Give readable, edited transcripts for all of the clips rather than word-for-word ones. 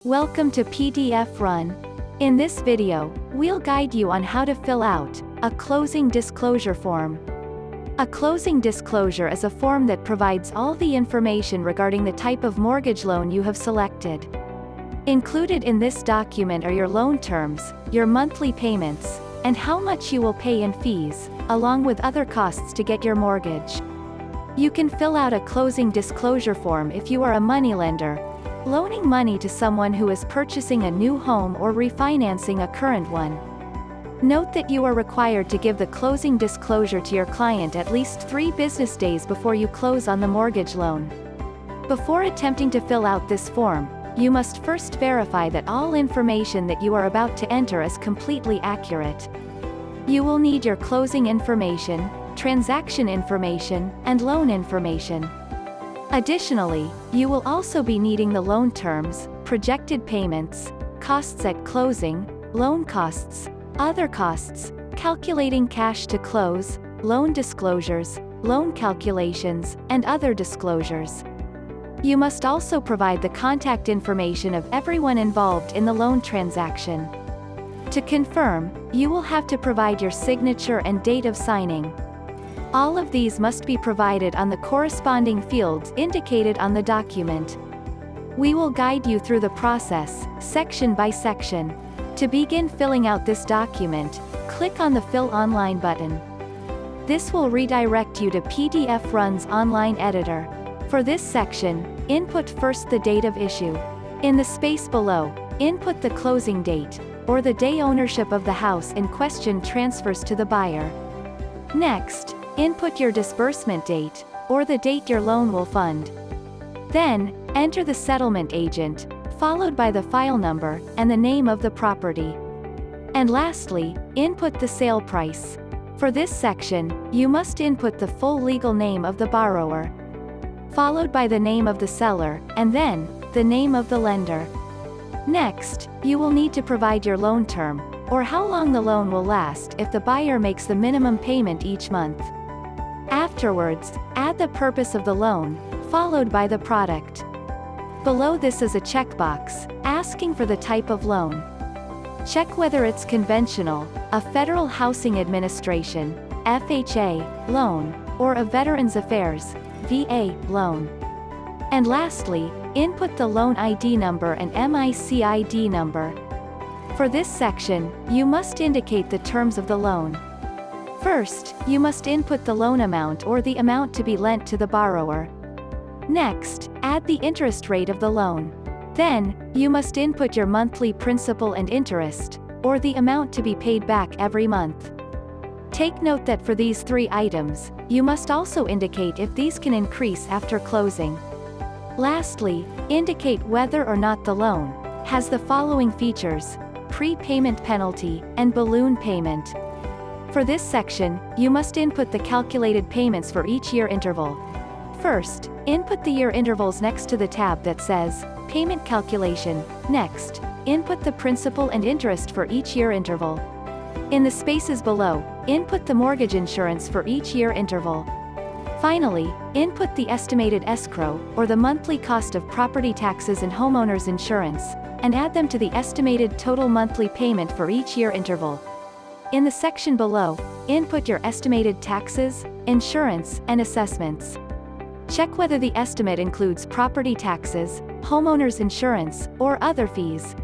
Welcome to PDF Run. In this video, we'll guide you on how to fill out a closing disclosure form. A closing disclosure is a form that provides all the information regarding the type of mortgage loan you have selected. Included in this document are your loan terms, your monthly payments, and how much you will pay in fees, along with other costs to get your mortgage. You can fill out a closing disclosure form if you are a moneylender, loaning money to someone who is purchasing a new home or refinancing a current one. Note that you are required to give the closing disclosure to your client at least 3 business days before you close on the mortgage loan. Before attempting to fill out this form, you must first verify that all information that you are about to enter is completely accurate. You will need your closing information, transaction information, and loan information. Additionally, you will also be needing the loan terms, projected payments, costs at closing, loan costs, other costs, calculating cash to close, loan disclosures, loan calculations, and other disclosures. You must also provide the contact information of everyone involved in the loan transaction. To confirm, you will have to provide your signature and date of signing. All of these must be provided on the corresponding fields indicated on the document. We will guide you through the process, section by section. To begin filling out this document, click on the Fill Online button. This will redirect you to PDF Run's online editor. For this section, input first the date of issue. In the space below, input the closing date, or the day ownership of the house in question transfers to the buyer. Next, input your disbursement date, or the date your loan will fund. Then, enter the settlement agent, followed by the file number, and the name of the property. And lastly, input the sale price. For this section, you must input the full legal name of the borrower, followed by the name of the seller, and then, the name of the lender. Next, you will need to provide your loan term, or how long the loan will last if the buyer makes the minimum payment each month. Afterwards, add the purpose of the loan, followed by the product. Below this is a checkbox, asking for the type of loan. Check whether it's conventional, a Federal Housing Administration, FHA, loan, or a Veterans Affairs, VA, loan. And lastly, input the loan ID number and MIC-ID number. For this section, you must indicate the terms of the loan. First, you must input the loan amount or the amount to be lent to the borrower. Next, add the interest rate of the loan. Then, you must input your monthly principal and interest, or the amount to be paid back every month. Take note that for these 3 items, you must also indicate if these can increase after closing. Lastly, indicate whether or not the loan has the following features: prepayment penalty, and balloon payment. For this section, you must input the calculated payments for each year interval. First, input the year intervals next to the tab that says, Payment Calculation. Next, input the principal and interest for each year interval. In the spaces below, input the mortgage insurance for each year interval. Finally, input the estimated escrow, or the monthly cost of property taxes and homeowners insurance, and add them to the estimated total monthly payment for each year interval. In the section below, input your estimated taxes, insurance, and assessments. Check whether the estimate includes property taxes, homeowners insurance, or other fees.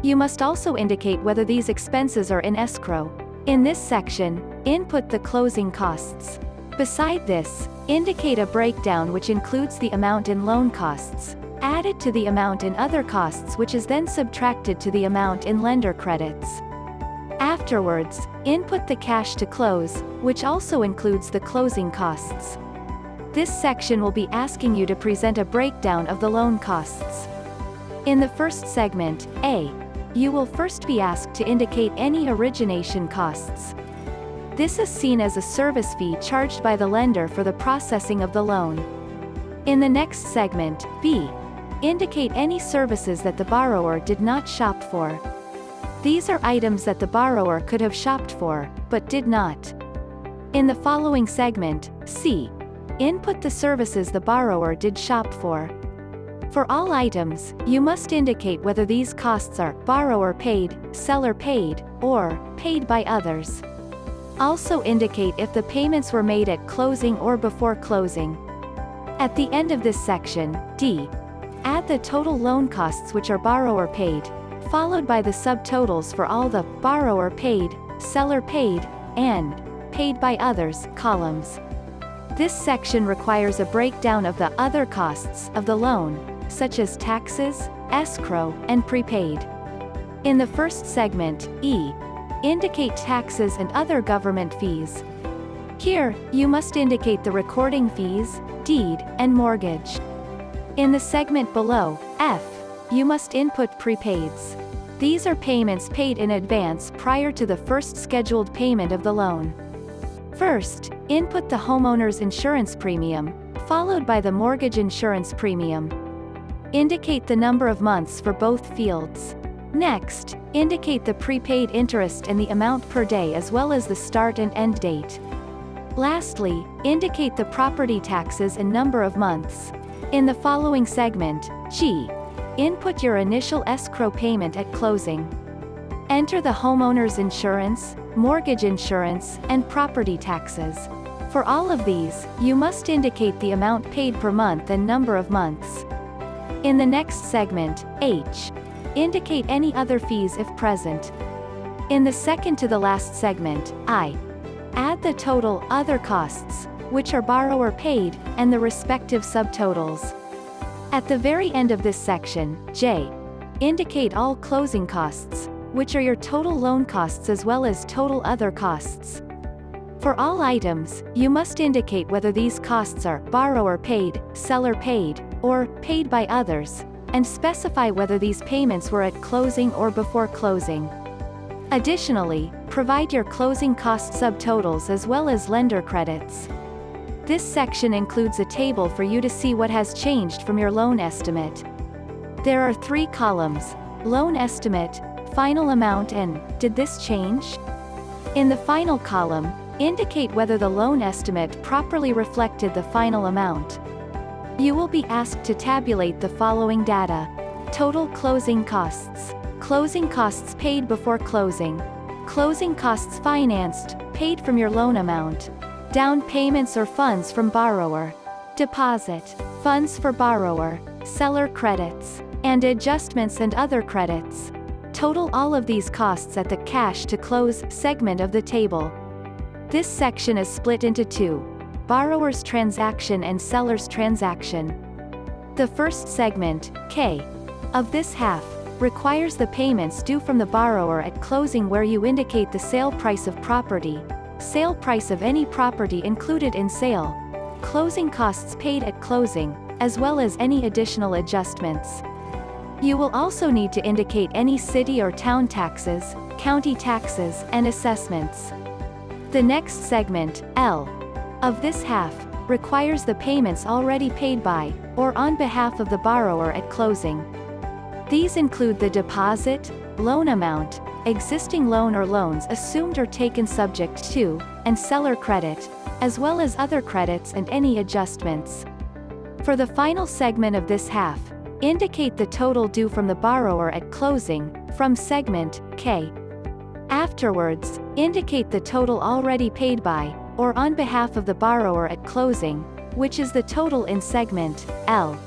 You must also indicate whether these expenses are in escrow. In this section, input the closing costs. Beside this, indicate a breakdown which includes the amount in loan costs, added to the amount in other costs, which is then subtracted to the amount in lender credits. Afterwards, input the cash to close, which also includes the closing costs. This section will be asking you to present a breakdown of the loan costs. In the first segment, A, you will first be asked to indicate any origination costs. This is seen as a service fee charged by the lender for the processing of the loan. In the next segment, B, indicate any services that the borrower did not shop for. These are items that the borrower could have shopped for, but did not. In the following segment, C, input the services the borrower did shop for. For all items, you must indicate whether these costs are borrower paid, seller paid, or paid by others. Also indicate if the payments were made at closing or before closing. At the end of this section, D. Add the total loan costs which are borrower paid, followed by the subtotals for all the borrower paid, seller paid, and paid by others columns. This section requires a breakdown of the other costs of the loan, such as taxes, escrow, and prepaid. In the first segment, E. Indicate taxes and other government fees. Here, you must indicate the recording fees, deed, and mortgage. In the segment below, F, you must input prepaids. These are payments paid in advance prior to the first scheduled payment of the loan. First, input the homeowner's insurance premium, followed by the mortgage insurance premium. Indicate the number of months for both fields. Next, indicate the prepaid interest and the amount per day as well as the start and end date. Lastly, indicate the property taxes and number of months. In the following segment, G. Input your initial escrow payment at closing. Enter the homeowner's insurance, mortgage insurance, and property taxes. For all of these, you must indicate the amount paid per month and number of months. In the next segment, H. Indicate any other fees if present. In the second to the last segment, I. Add the total other costs, which are borrower paid, and the respective subtotals. At the very end of this section, J. Indicate all closing costs, which are your total loan costs as well as total other costs. For all items, you must indicate whether these costs are borrower paid, seller paid, or paid by others, and specify whether these payments were at closing or before closing. Additionally, provide your closing cost subtotals as well as lender credits. This section includes a table for you to see what has changed from your loan estimate. There are 3 columns: loan estimate, final amount, and did this change? In the final column, indicate whether the loan estimate properly reflected the final amount. You will be asked to tabulate the following data: total closing costs, closing costs paid before closing, closing costs financed, paid from your loan amount, down payments or funds from borrower, deposit, funds for borrower, seller credits, and adjustments and other credits. Total all of these costs at the cash to close segment of the table. This section is split into 2: borrower's transaction and seller's transaction. The first segment, K, of this half, requires the payments due from the borrower at closing, where you indicate the sale price of property, sale price of any property included in sale, closing costs paid at closing, as well as any additional adjustments. You will also need to indicate any city or town taxes, county taxes, and assessments. The next segment, L, of this half, requires the payments already paid by, or on behalf of the borrower at closing. These include the deposit, loan amount, existing loan or loans assumed or taken subject to, and seller credit, as well as other credits and any adjustments. For the final segment of this half, indicate the total due from the borrower at closing, from segment K. Afterwards, indicate the total already paid by, or on behalf of the borrower at closing, which is the total in segment L.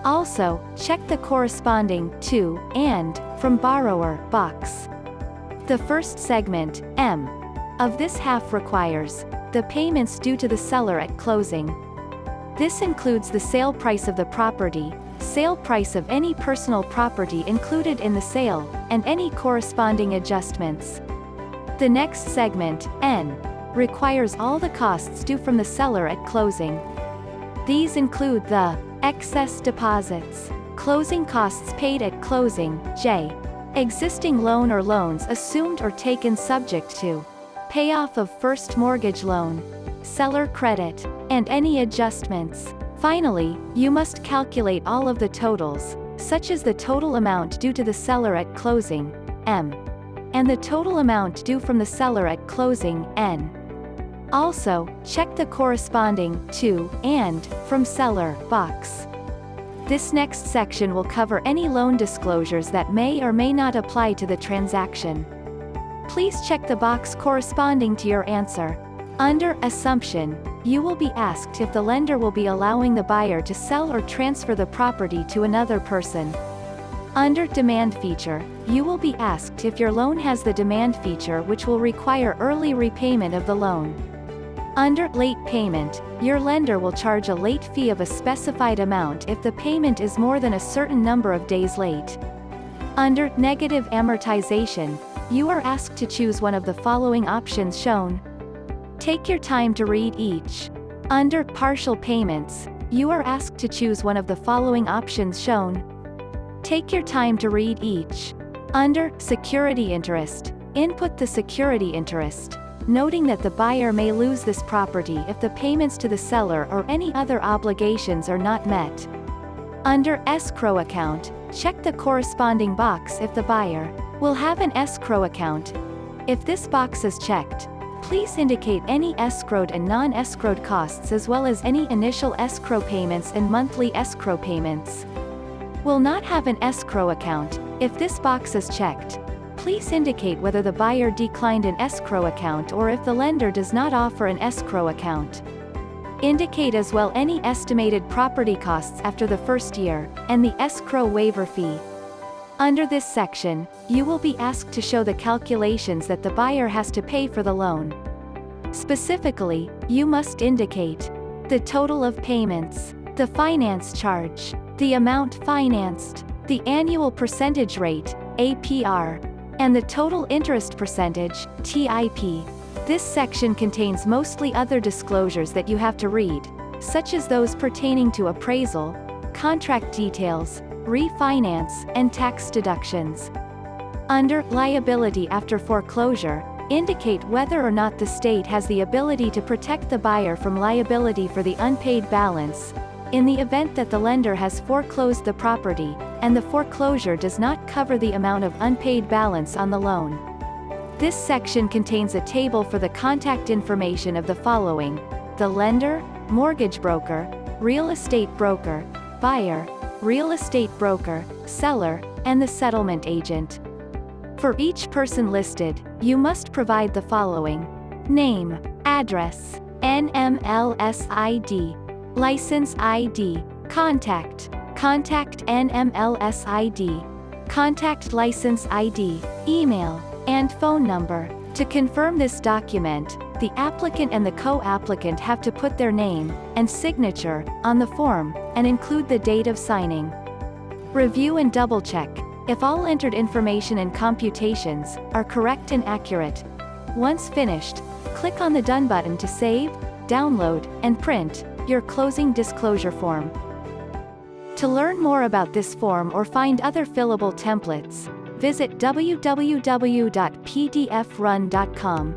Also, check the corresponding to and from borrower box. The first segment, M, of this half requires the payments due to the seller at closing. This includes the sale price of the property, sale price of any personal property included in the sale, and any corresponding adjustments. The next segment, N, requires all the costs due from the seller at closing. These include the excess deposits, closing costs paid at closing, J, existing loan or loans assumed or taken subject to, payoff of first mortgage loan, seller credit, and any adjustments. Finally, you must calculate all of the totals, such as the total amount due to the seller at closing, M, and the total amount due from the seller at closing, N. Also, check the corresponding to and from seller box. This next section will cover any loan disclosures that may or may not apply to the transaction. Please check the box corresponding to your answer. Under Assumption, you will be asked if the lender will be allowing the buyer to sell or transfer the property to another person. Under Demand Feature, you will be asked if your loan has the demand feature, which will require early repayment of the loan. Under Late Payment, your lender will charge a late fee of a specified amount if the payment is more than a certain number of days late. Under Negative Amortization, you are asked to choose one of the following options shown. Take your time to read each. Under Partial Payments, you are asked to choose one of the following options shown. Take your time to read each. Under Security Interest, input the security interest, noting that the buyer may lose this property if the payments to the seller or any other obligations are not met. Under Escrow Account, check the corresponding box if the buyer will have an escrow account. If this box is checked, please indicate any escrowed and non-escrowed costs as well as any initial escrow payments and monthly escrow payments. Will not have an escrow account. If this box is checked, please indicate whether the buyer declined an escrow account or if the lender does not offer an escrow account. Indicate as well any estimated property costs after the first year, and the escrow waiver fee. Under this section, you will be asked to show the calculations that the buyer has to pay for the loan. Specifically, you must indicate the total of payments, the finance charge, the amount financed, the annual percentage rate, APR, and the total interest percentage, TIP. This section contains mostly other disclosures that you have to read, such as those pertaining to appraisal, contract details, refinance, and tax deductions. Under Liability After Foreclosure, indicate whether or not the state has the ability to protect the buyer from liability for the unpaid balance, in the event that the lender has foreclosed the property, and the foreclosure does not cover the amount of unpaid balance on the loan. This section contains a table for the contact information of the following: the lender, mortgage broker, real estate broker, buyer, real estate broker, seller, and the settlement agent. For each person listed, you must provide the following: name, address, NMLS ID, license ID, contact NMLS ID, contact license ID, email, and phone number. To confirm this document, the applicant and the co-applicant have to put their name and signature on the form, and include the date of signing. Review and double-check if all entered information and computations are correct and accurate. Once finished, click on the Done button to save, download, and print your closing disclosure form. To learn more about this form or find other fillable templates, visit www.pdfrun.com.